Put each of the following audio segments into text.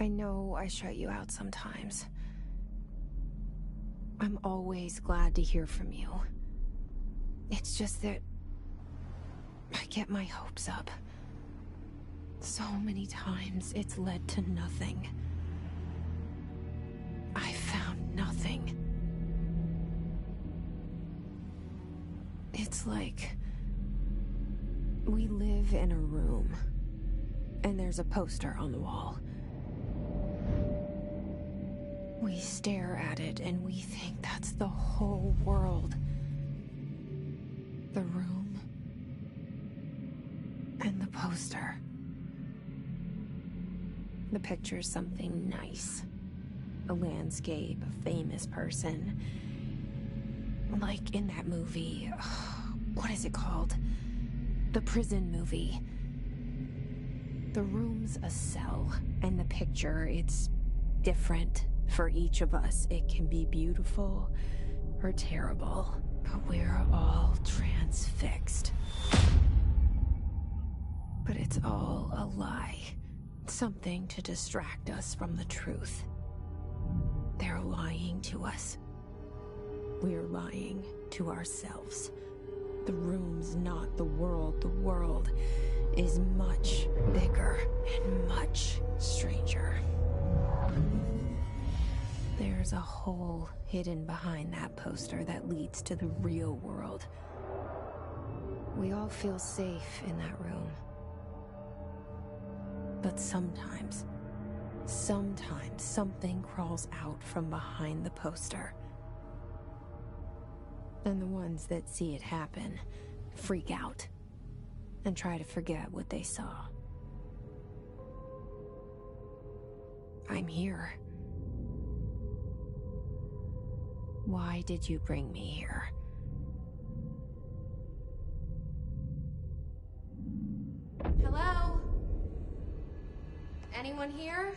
I know I shut you out sometimes. I'm always glad to hear from you. It's just that I get my hopes up. So many times it's led to nothing. I found nothing. It's like we live in a room, and there's a poster on the wall. We stare at it and we think that's the whole world. The room and the poster. The picture's something nice. A landscape, a famous person. Like in that movie, what is it called? The prison movie. The room's a cell, and the picture, it's different for each of us. It can be beautiful or terrible, but we're all transfixed. But it's all a lie. Something to distract us from the truth. They're lying to us. We're lying to ourselves. The room's not the world. The world is much bigger and much stranger. There's a hole hidden behind that poster that leads to the real world. We all feel safe in that room. But sometimes something crawls out from behind the poster. And the ones that see it happen freak out and try to forget what they saw. I'm here. Why did you bring me here? Hello? Anyone here?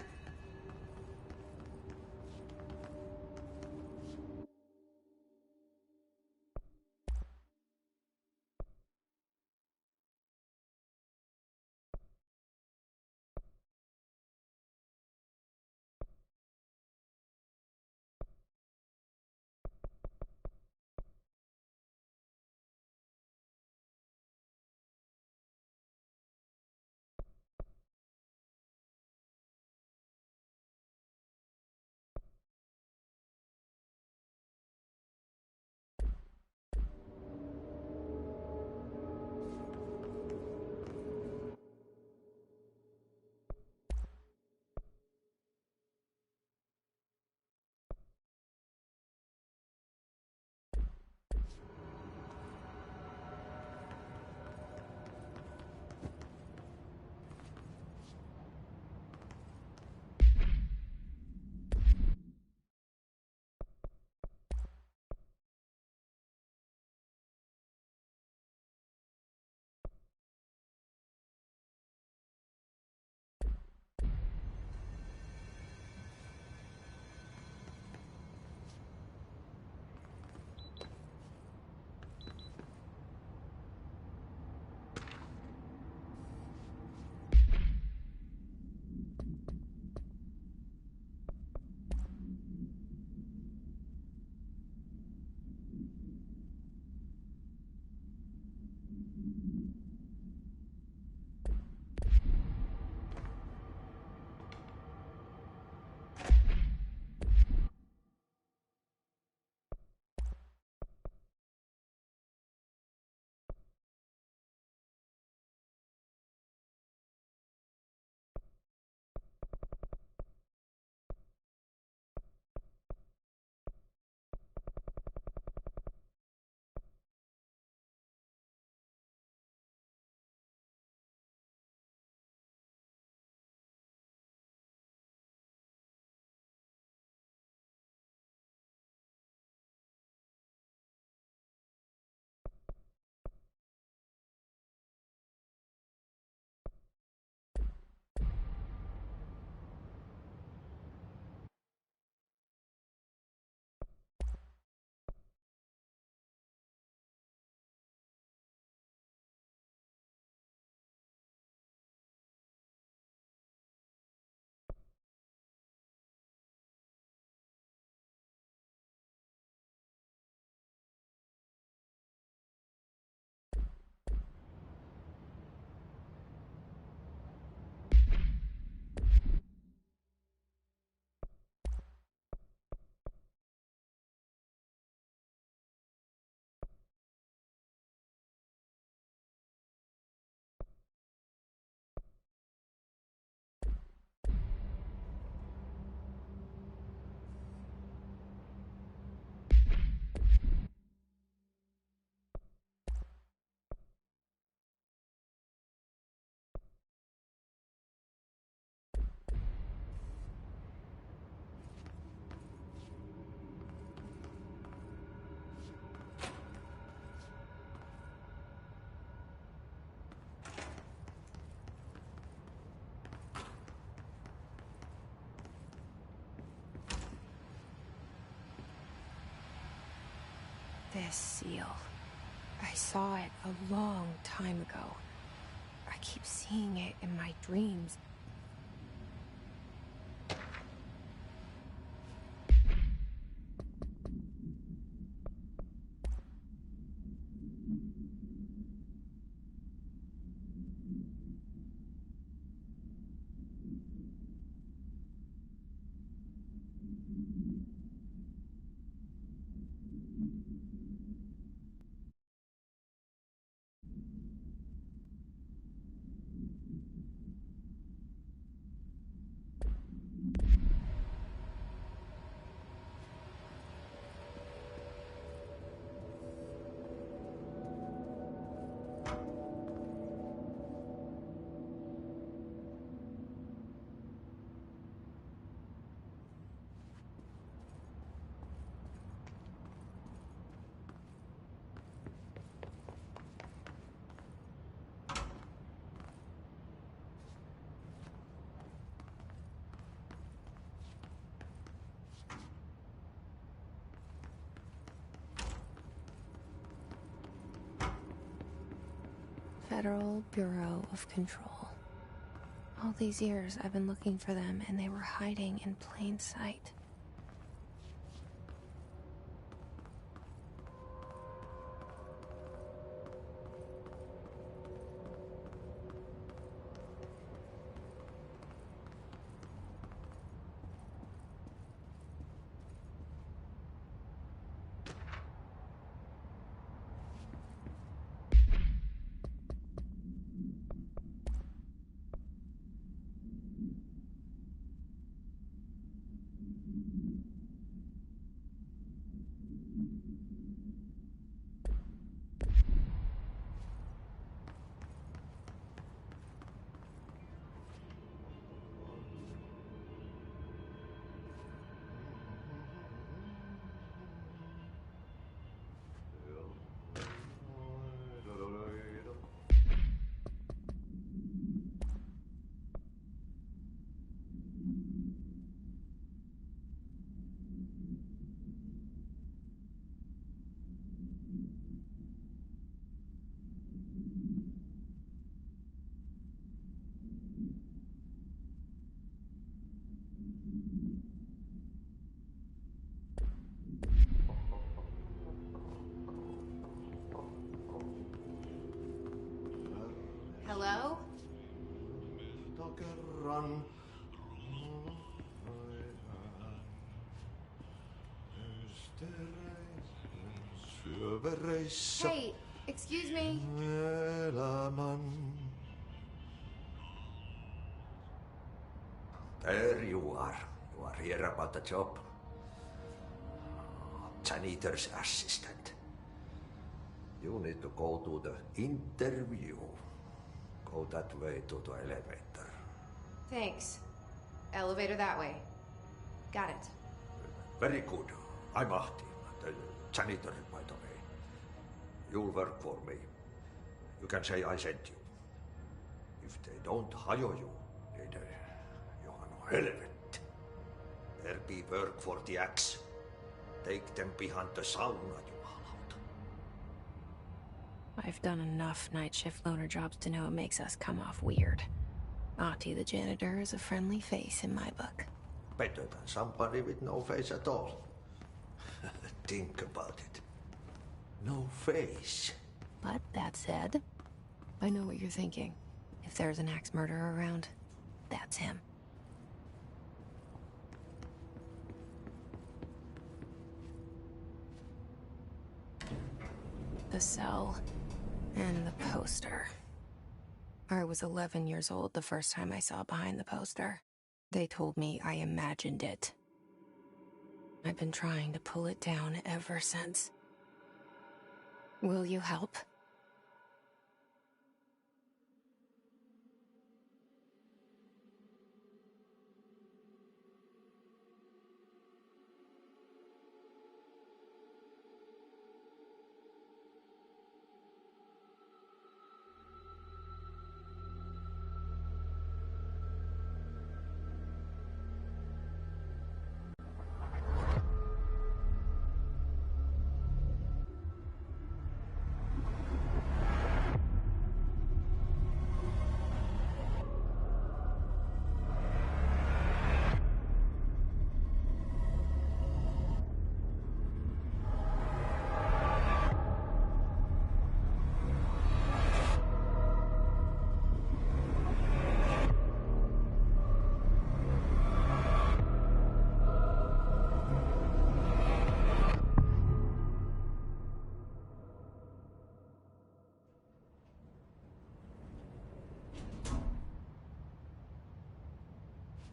this seal. I saw it a long time ago. I keep seeing it in my dreams. Federal Bureau of Control. All these years I've been looking for them, and they were hiding in plain sight. Hello? Hey, excuse me. There you are. You are here about the job. Janitor's assistant. You need to go to the interview. Go that way to the elevator. Thanks. Elevator that way. Got it. Very good. I'm Ahti, the janitor, by the way. You'll work for me. You can say I sent you. If they don't hire you, then you are no helvet. There be work for the axe. Take them behind the sauna, you hallout. I've done enough night shift loner jobs to know it makes us come off weird. Ahti the janitor is a friendly face in my book. Better than somebody with no face at all. Think about it. No face. But that said, I know what you're thinking. If there's an axe murderer around, that's him. The cell and the poster. I was 11 years old the first time I saw behind the poster. They told me I imagined it. I've been trying to pull it down ever since. Will you help?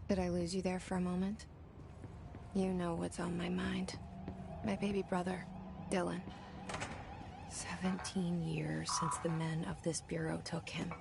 Did I lose you there for a moment? You know what's on my mind. My baby brother, Dylan. 17 years since the men of this bureau took him.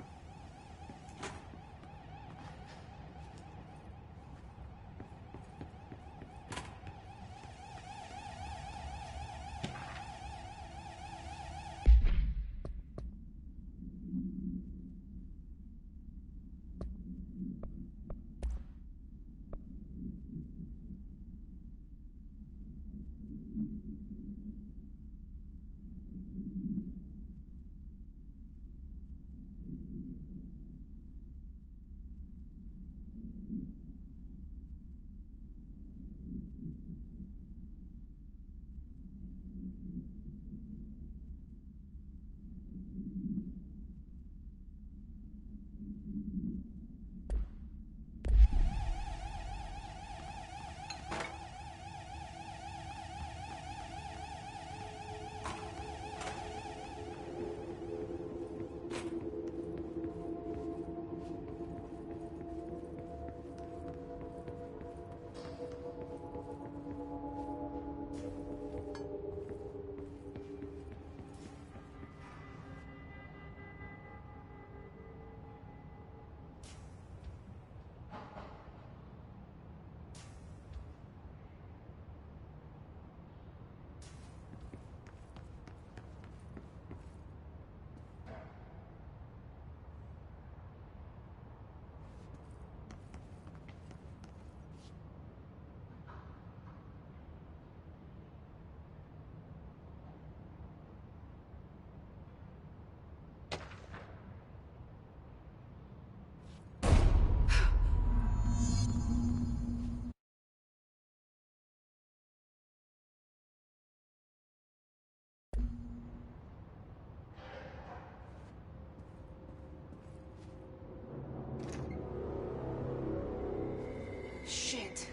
Shit.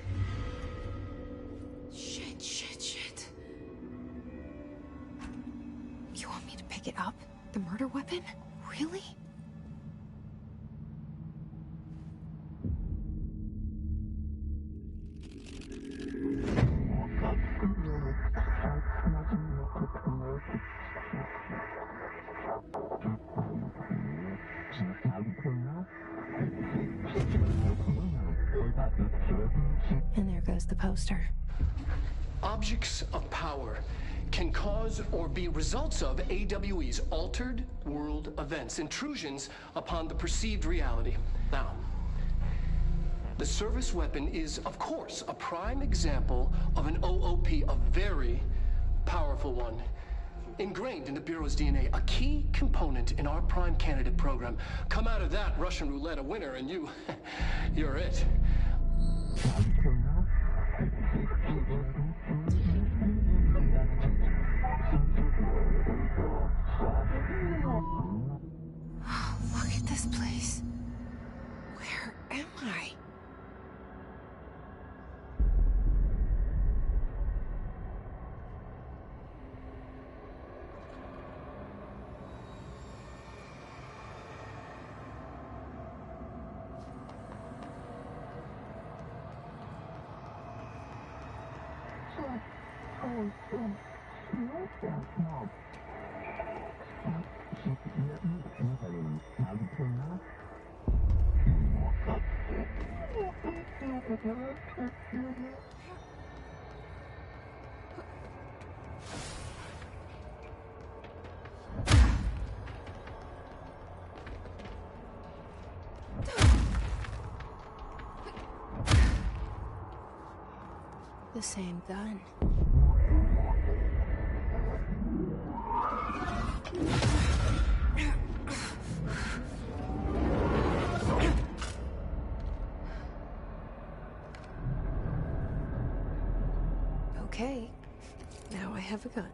Shit. You want me to pick it up? The murder weapon? Really? And there goes the poster. Objects of power can cause or be results of AWE's altered world events, intrusions upon the perceived reality. Now, the service weapon is, of course, a prime example of an OOP, a very powerful one. Ingrained in the Bureau's DNA, a key component in our prime candidate program. Come out of that Russian roulette a winner and you're it. Look at this place. Where am I? The same gun. Okay, now I have a gun.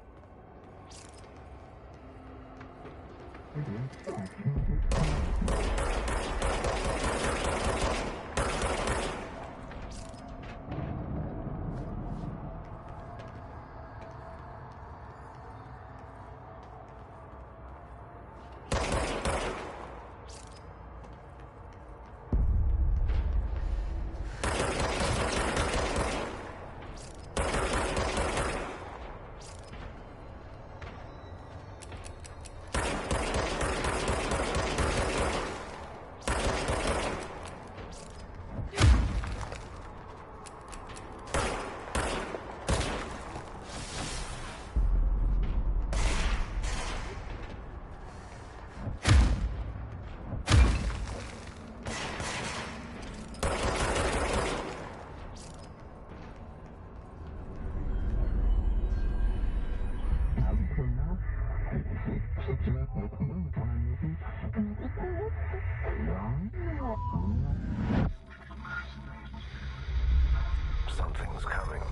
Something's coming.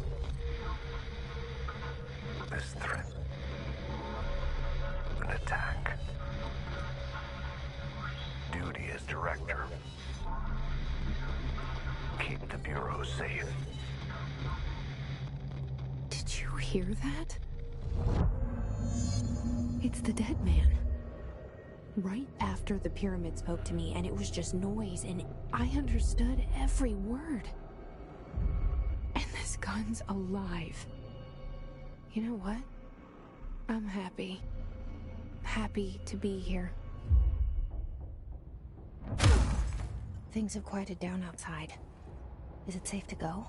This threat. An attack. Duty as director. Keep the Bureau safe. Did you hear that? It's the dead man. Right after the pyramid spoke to me, and it was just noise, and I understood every word. And this gun's alive. You know what? I'm happy. Happy to be here. Things have quieted down outside. Is it safe to go?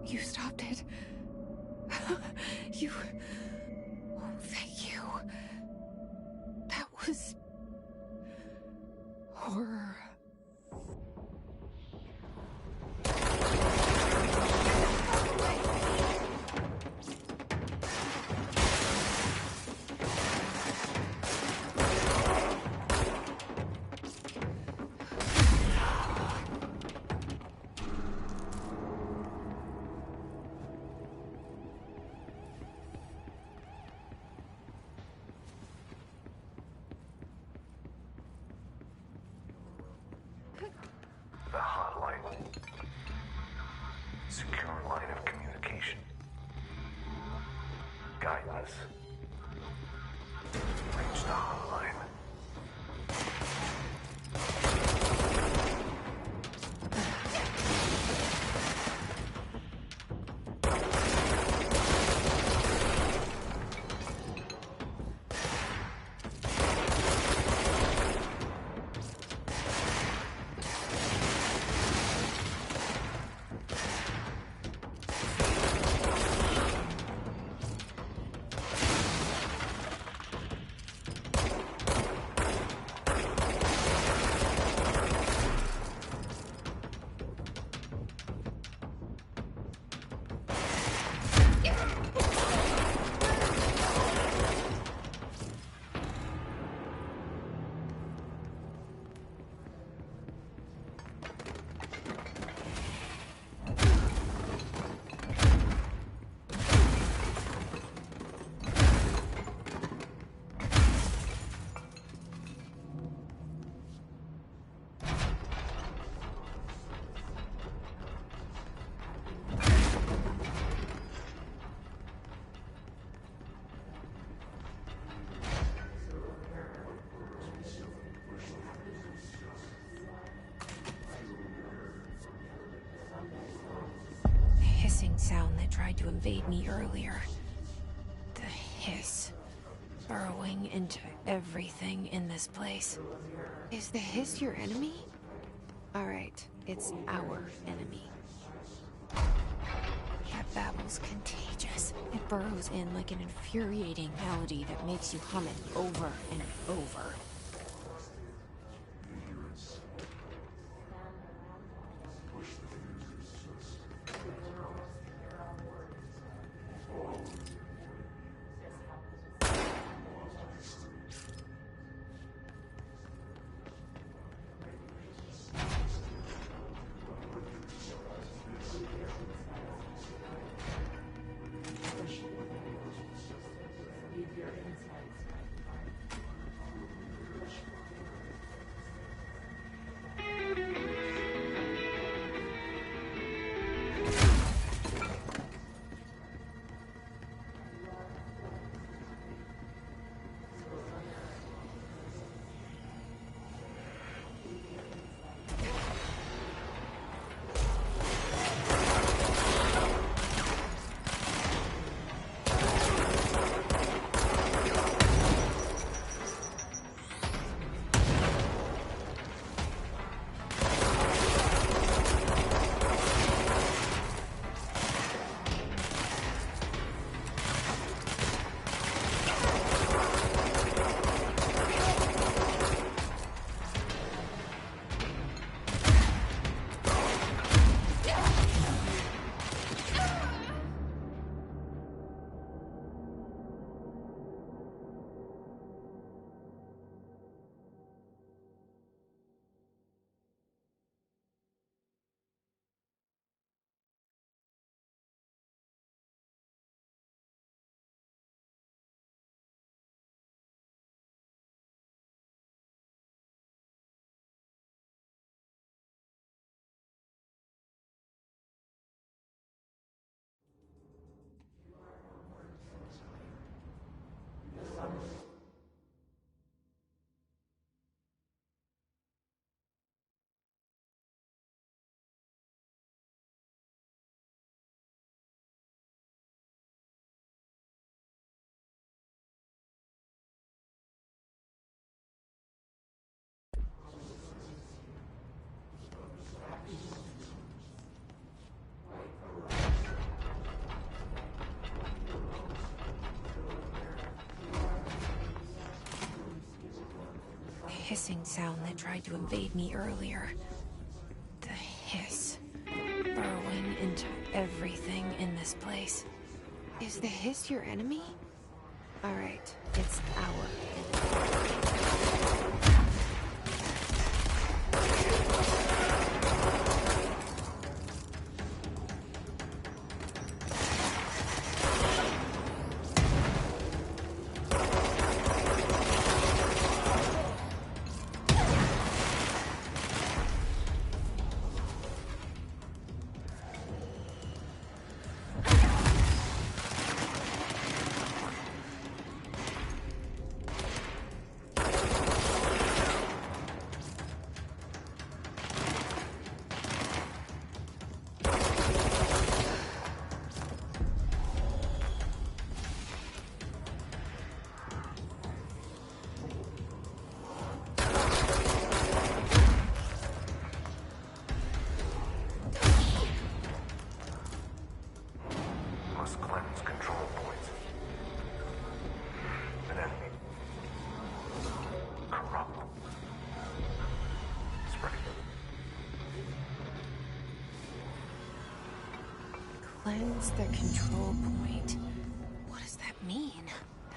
You stopped it. You... Oh, thank you. That was... horror. The hotline. Secure line of communication. Guidance. Reach the hotline. Sound that tried to invade me earlier. The hiss. Burrowing into everything in this place. Is the hiss your enemy? Alright, it's our enemy. That babble's contagious. It burrows in like an infuriating melody that makes you hum it over and over. hissing sound that tried to invade me earlier. The hiss. Burrowing into everything in this place. Is the hiss your enemy? Alright, it's our enemy. Must cleanse control points. An enemy. Corrupt. Spreading. Cleanse the control point. What does that mean?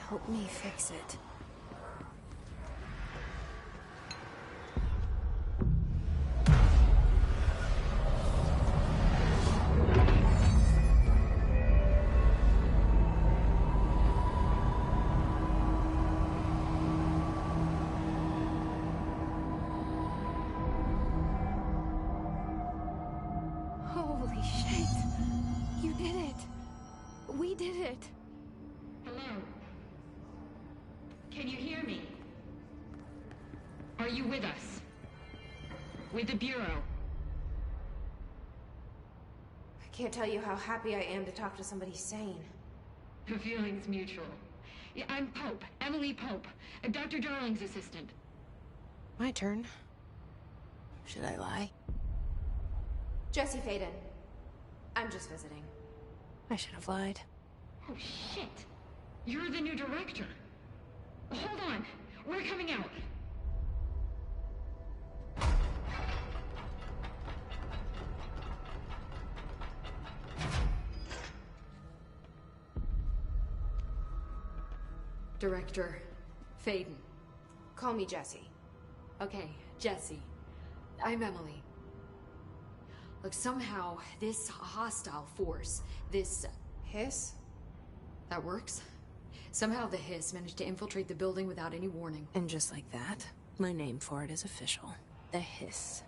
Help me fix it. Holy shit! You did it! We did it! Hello? Can you hear me? Are you with us? With the Bureau? I can't tell you how happy I am to talk to somebody sane. The feeling's mutual. Yeah, I'm Pope, Emily Pope, Dr. Darling's assistant. My turn. Should I lie? Jesse Faden. I'm just visiting. I should have lied. Oh, shit. You're the new director. Hold on. We're coming out. Director Faden. Call me Jesse. Okay, Jesse. I'm Emily. Look, somehow this hostile force, this... Hiss? that works? Somehow the hiss managed to infiltrate the building without any warning. And just like that, my name for it is official. The hiss.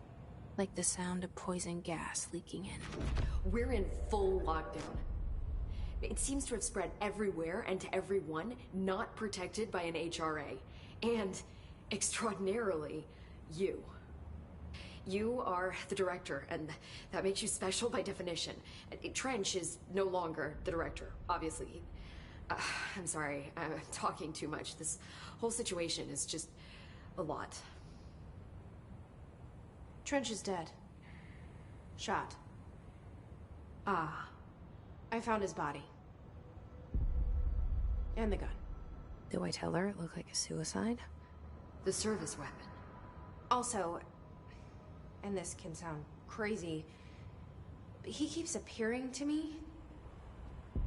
Like the sound of poison gas leaking in. We're in full lockdown. It seems to have spread everywhere and to everyone not protected by an HRA. And, extraordinarily, you. You are the director, and that makes you special by definition. Trench is no longer the director, obviously. I'm sorry, I'm talking too much. This whole situation is just a lot. Trench is dead. Shot. Ah. I found his body. And the gun. Do I tell her it looked like a suicide? The service weapon. Also, and this can sound crazy, but he keeps appearing to me,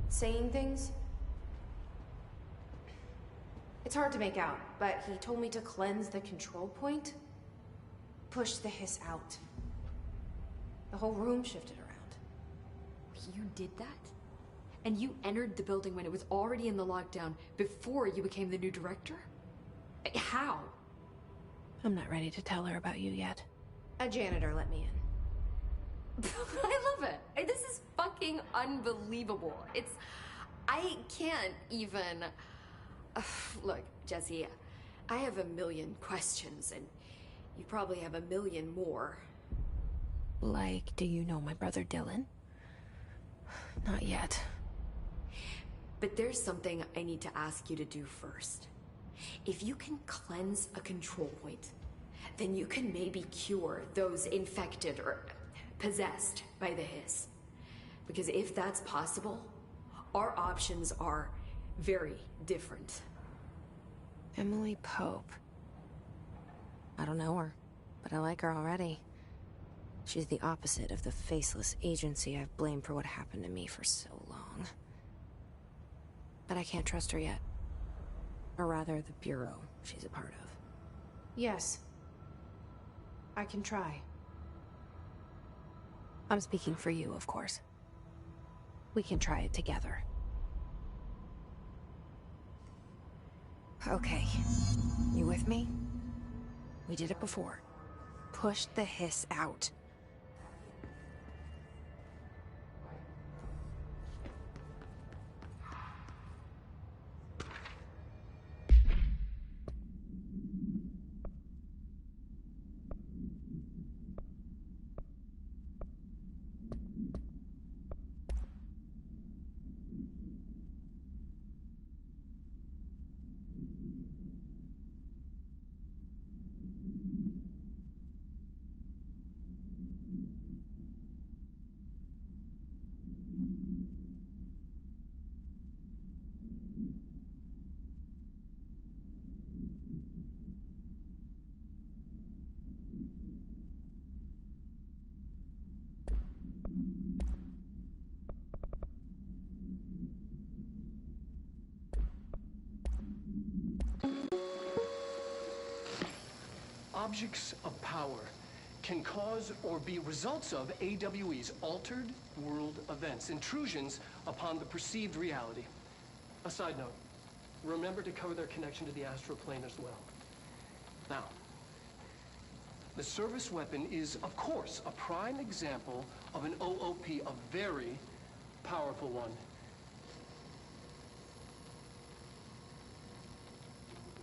saying things. It's hard to make out, but he told me to cleanse the control point, push the hiss out. The whole room shifted around. You did that? And you entered the building when it was already in the lockdown before you became the new director? How? I'm not ready to tell her about you yet. A janitor let me in. I love it. This is fucking unbelievable. I can't even... Look, Jesse, I have a million questions, and you probably have a million more. Like, do you know my brother Dylan? Not yet. But there's something I need to ask you to do first. If you can cleanse a control point, then you can maybe cure those infected or possessed by the hiss. Because if that's possible, our options are very different. Emily Pope. don't know her, but I like her already. She's the opposite of the faceless agency I've blamed for what happened to me for so long. But I can't trust her yet. Or rather, the Bureau she's a part of. Yes. I can try. I'm speaking for you, of course. We can try it together. Okay. You with me? We did it before. Push the hiss out. Objects of power can cause or be results of AWE's altered world events, intrusions upon the perceived reality. A side note, remember to cover their connection to the astral plane as well. Now, the service weapon is, of course, a prime example of an OOP, a very powerful one.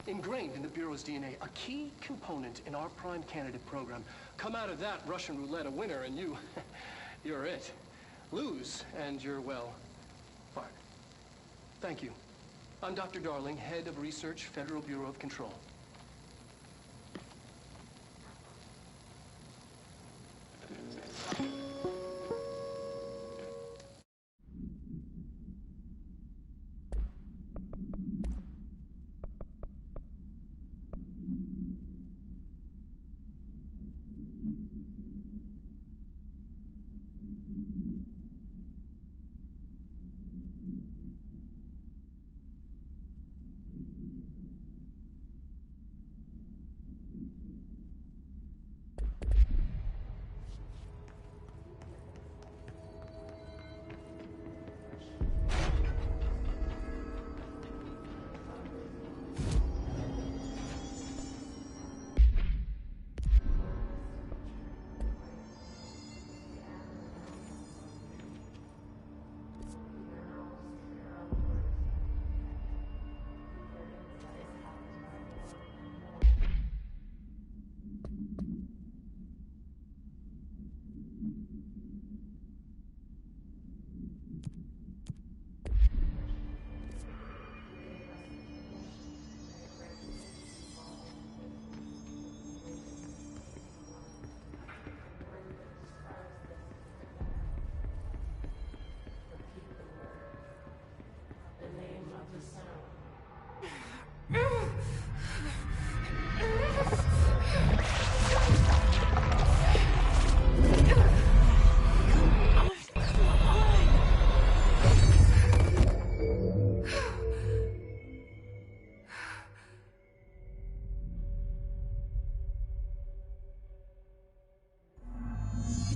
Ingrained in the Bureau's DNA, a key component in our prime candidate program. Come out of that Russian roulette a winner and you're it. Lose and you're, well, fired. Thank you. I'm Dr. Darling, Head of Research, Federal Bureau of Control.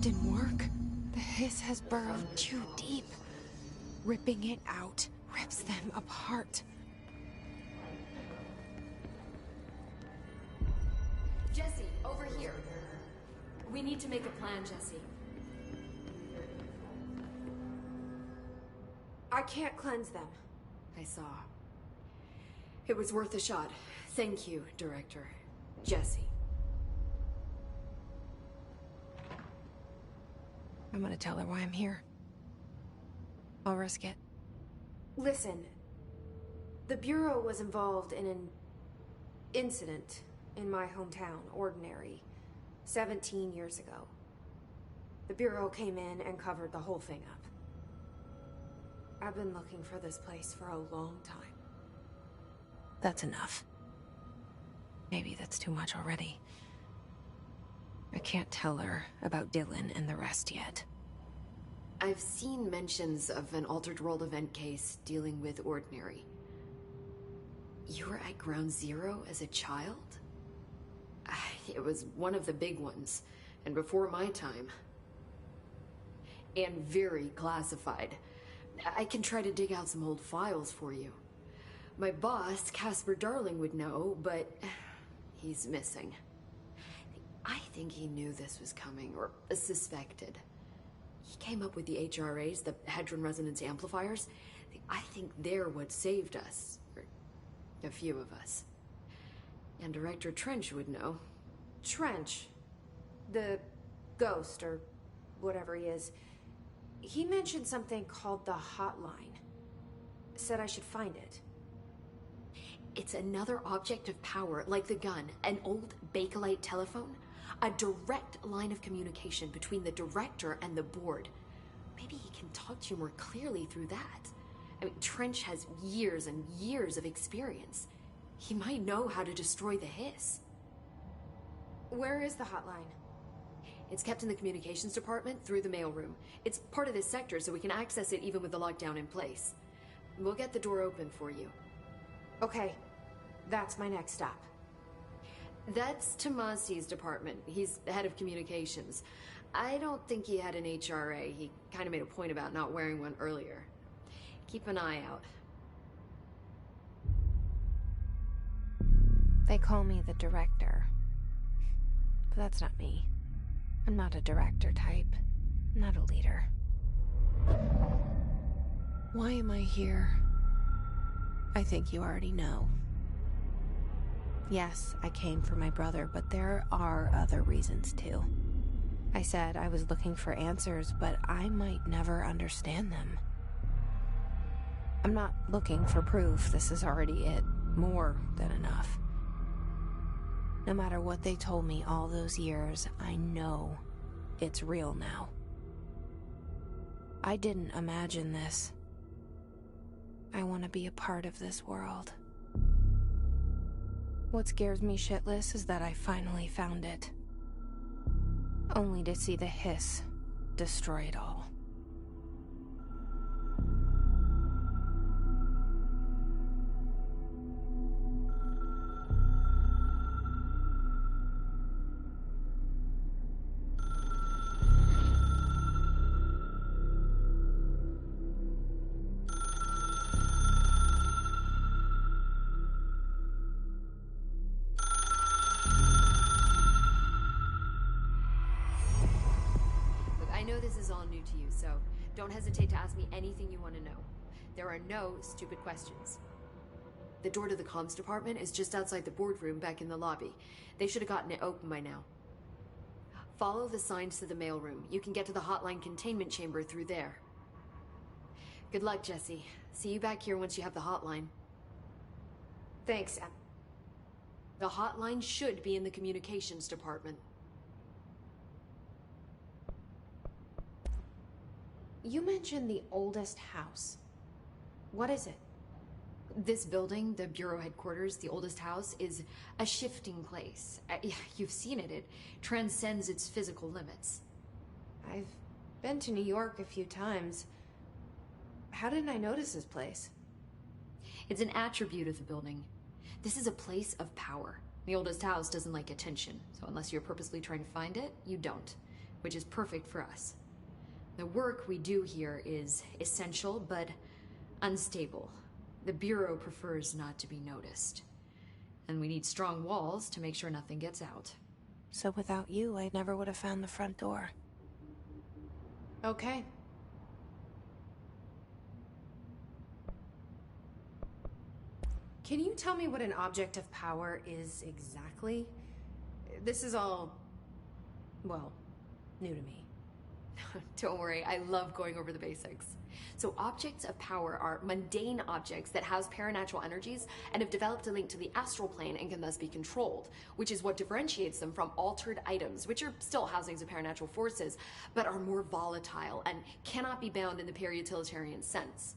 Didn't work. The hiss has burrowed too deep. Ripping it out rips them apart. Jesse, over here. We need to make a plan, Jesse. I can't cleanse them. I saw. It was worth a shot. Thank you, Director. Jesse. I'm gonna tell her why I'm here. I'll risk it. Listen. The Bureau was involved in an incident in my hometown, Ordinary, 17 years ago. The Bureau came in and covered the whole thing up. I've been looking for this place for a long time. That's enough. Maybe that's too much already. I can't tell her about Dylan and the rest yet. I've seen mentions of an Altered World event case dealing with Ordinary. You were at Ground Zero as a child? It was one of the big ones, and before my time. And very classified. I can try to dig out some old files for you. My boss, Casper Darling, would know, but he's missing. I think he knew this was coming, or suspected. He came up with the HRAs, the Hadron Resonance Amplifiers. I think they're what saved us. Or a few of us. And Director Trench would know. Trench. The ghost, or whatever he is. He mentioned something called the Hotline. Said I should find it. It's another object of power, like the gun, an old Bakelite telephone. A direct line of communication between the director and the board. Maybe he can talk to you more clearly through that. I mean, Trench has years and years of experience. He might know how to destroy the Hiss. Where is the hotline? It's kept in the communications department through the mailroom. It's part of this sector, so we can access it even with the lockdown in place. We'll get the door open for you. Okay, that's my next stop. That's Tomasi's department. He's the head of communications. I don't think he had an HRA. He kind of made a point about not wearing one earlier. Keep an eye out. They call me the director. But that's not me. I'm not a director type. I'm not a leader. Why am I here? I think you already know. Yes, I came for my brother, but there are other reasons too. I said I was looking for answers, but I might never understand them. I'm not looking for proof. This is already it. More than enough. No matter what they told me all those years, I know it's real now. I didn't imagine this. I want to be a part of this world. What scares me shitless is that I finally found it. Only to see the Hiss destroy it all. I know this is all new to you, so don't hesitate to ask me anything you want to know. There are no stupid questions. The door to the comms department is just outside the boardroom back in the lobby. They should have gotten it open by now. Follow the signs to the mailroom. You can get to the hotline containment chamber through there. Good luck, Jesse. See you back here once you have the hotline. Thanks, Em. The hotline should be in the communications department. You mentioned the oldest house. What is it? This building, the Bureau headquarters, the oldest house, is a shifting place. You've seen it. It transcends its physical limits. I've been to New York a few times. How didn't I notice this place? It's an attribute of the building. This is a place of power. The oldest house doesn't like attention, so unless you're purposely trying to find it, you don't, which is perfect for us. The work we do here is essential, but unstable. The Bureau prefers not to be noticed. And we need strong walls to make sure nothing gets out. So without you, I never would have found the front door. Okay. Can you tell me what an object of power is exactly? This is all, well, new to me. Don't worry, I love going over the basics. So objects of power are mundane objects that house paranatural energies and have developed a link to the astral plane and can thus be controlled, which is what differentiates them from altered items, which are still housings of paranatural forces, but are more volatile and cannot be bound in the peri-utilitarian sense.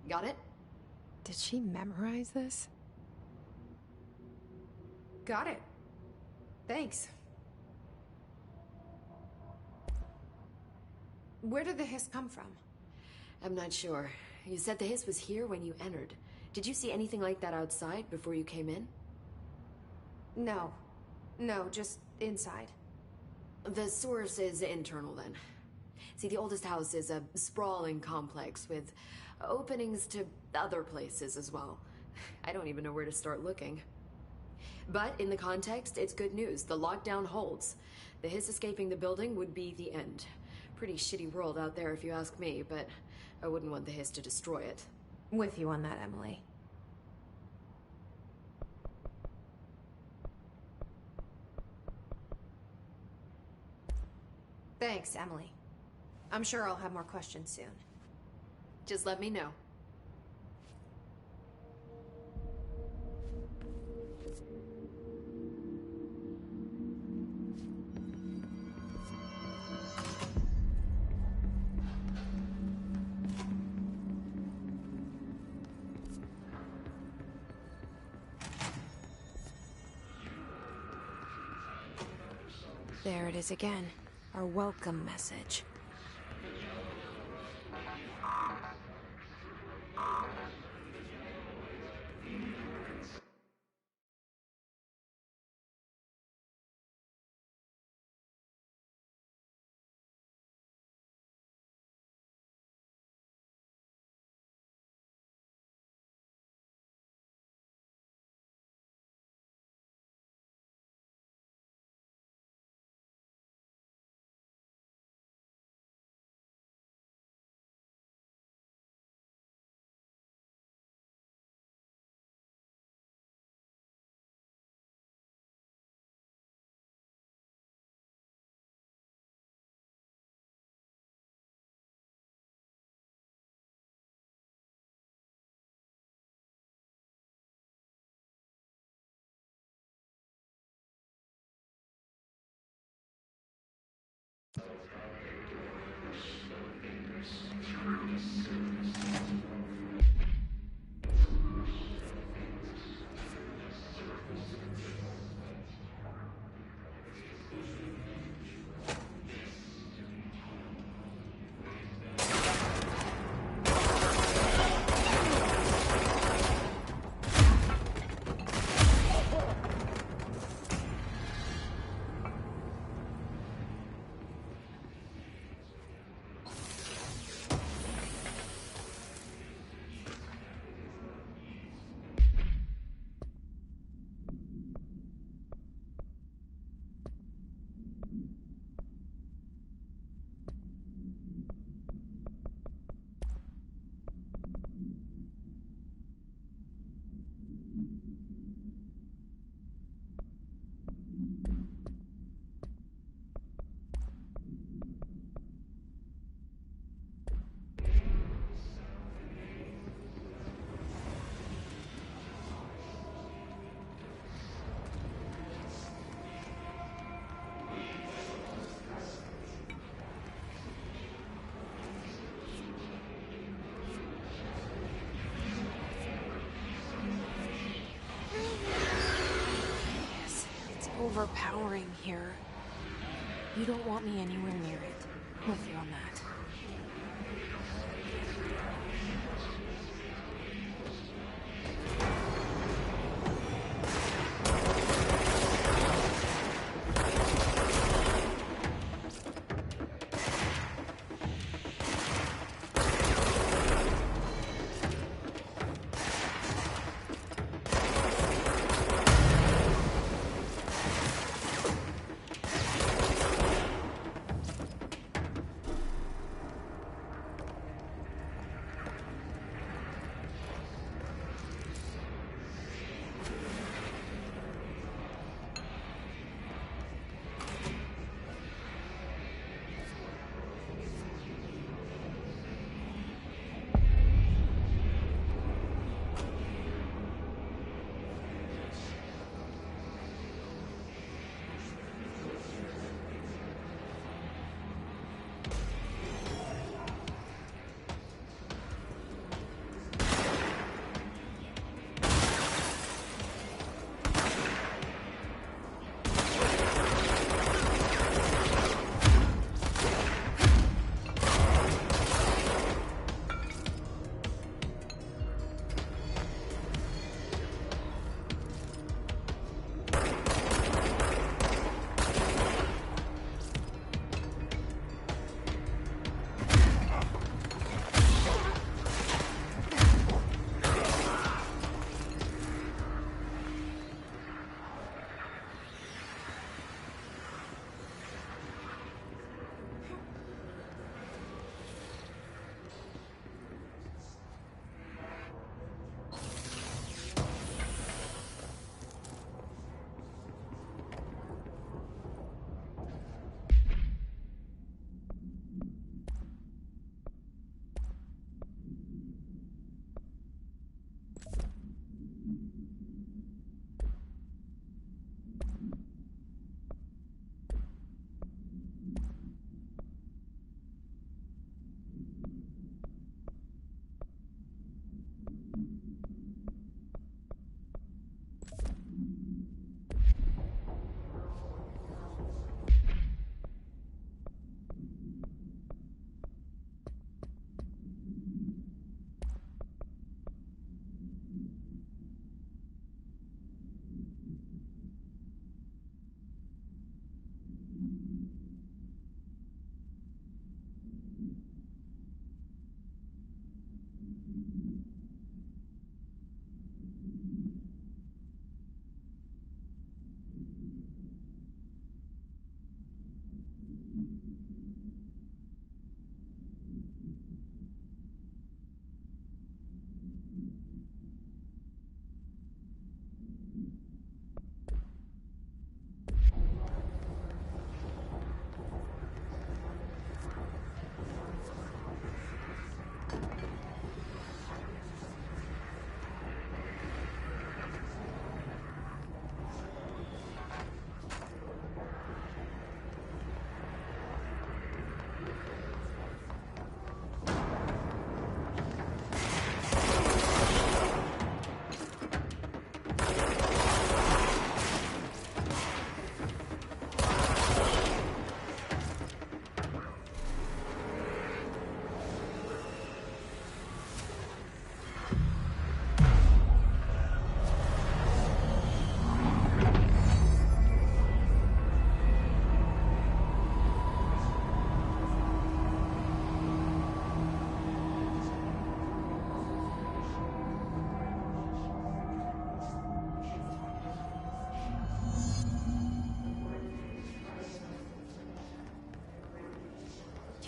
Got it? Did she memorize this? Got it. Thanks. Where did the hiss come from? I'm not sure. You said the hiss was here when you entered. Did you see anything like that outside before you came in? No. No, just inside. The source is internal, then. See, the oldest house is a sprawling complex with openings to other places as well. I don't even know where to start looking. But in the context, it's good news. The lockdown holds. The hiss escaping the building would be the end. Pretty shitty world out there if you ask me, but I wouldn't want the hiss to destroy it. With you on that, Emily. Thanks, Emily. I'm sure I'll have more questions soon. Just let me know. There it is again. Our welcome message. Overpowering here. You don't want me anywhere near it. With you on that.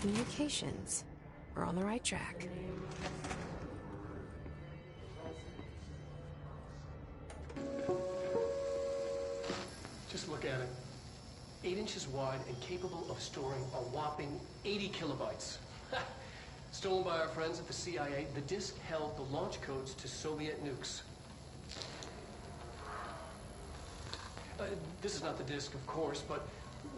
Communications. We're on the right track. Just look at it. 8 inches wide and capable of storing a whopping 80 kilobytes. Stolen by our friends at the CIA, the disk held the launch codes to Soviet nukes. This is not the disk, of course, but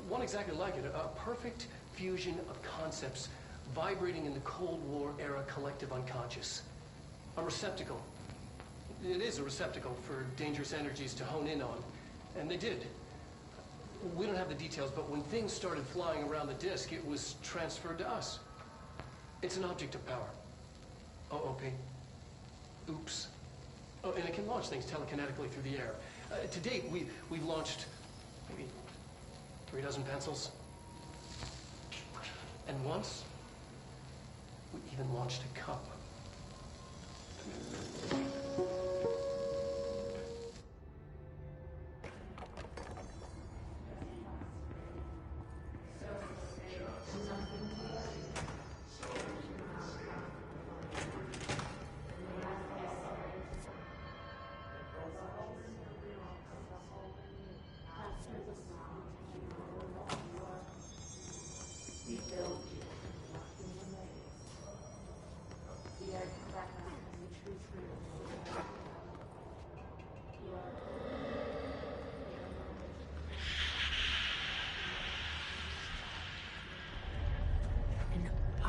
one exactly like it. A perfect fusion of concepts vibrating in the Cold War era collective unconscious. A receptacle. It is a receptacle for dangerous energies to hone in on. And they did. We don't have the details, but when things started flying around the disk, it was transferred to us. It's an object of power. OOP. Oops. Oh, and it can launch things telekinetically through the air. To date, we've launched maybe 3 dozen pencils. And once, we even launched a cup.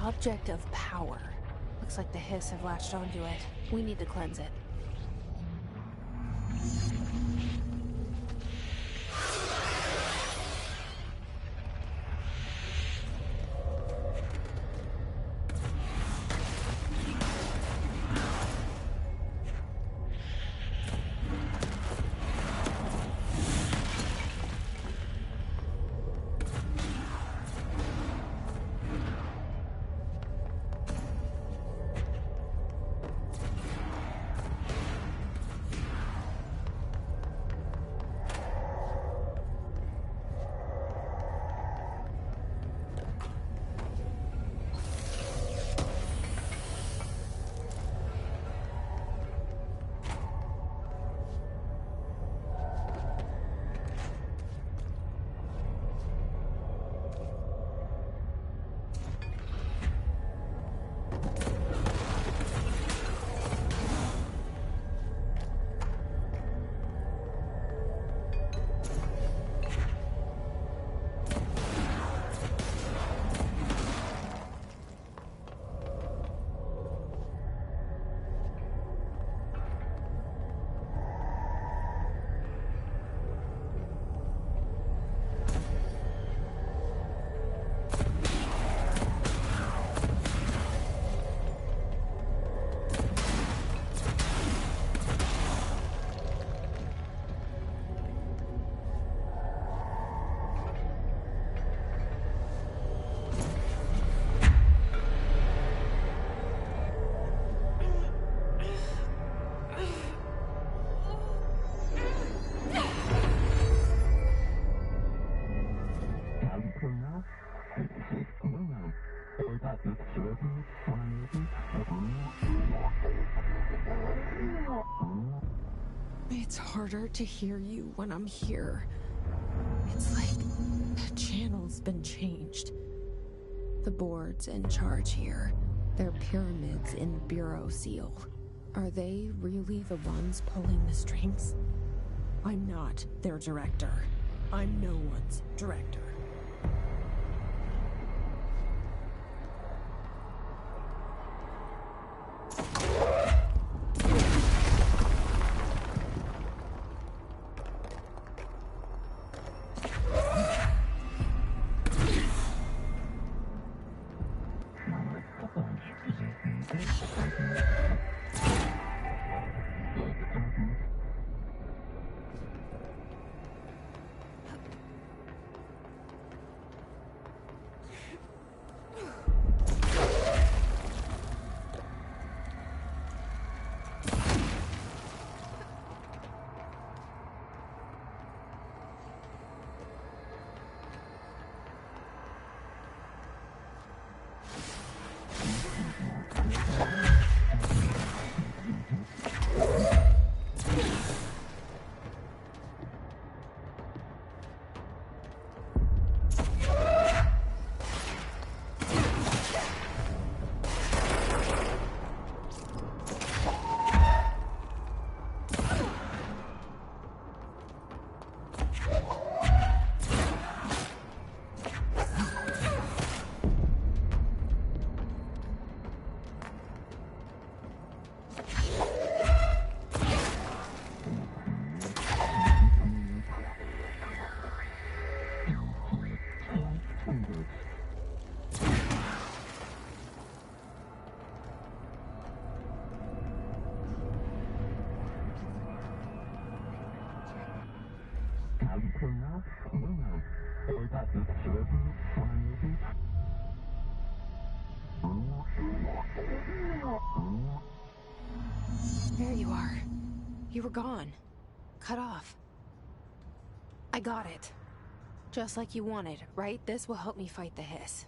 Object of power. Looks like the Hiss have latched onto it. We need to cleanse it. It's harder to hear you when I'm here. It's like the channel's been changed. The board's in charge here. They're pyramids in Bureau Seal. Are they really the ones pulling the strings? I'm not their director. I'm no one's director. There you are. You were gone. Cut off. I got it. Just like you wanted, right? This will help me fight the hiss.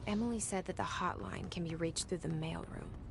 Emily said that the hotline can be reached through the mailroom.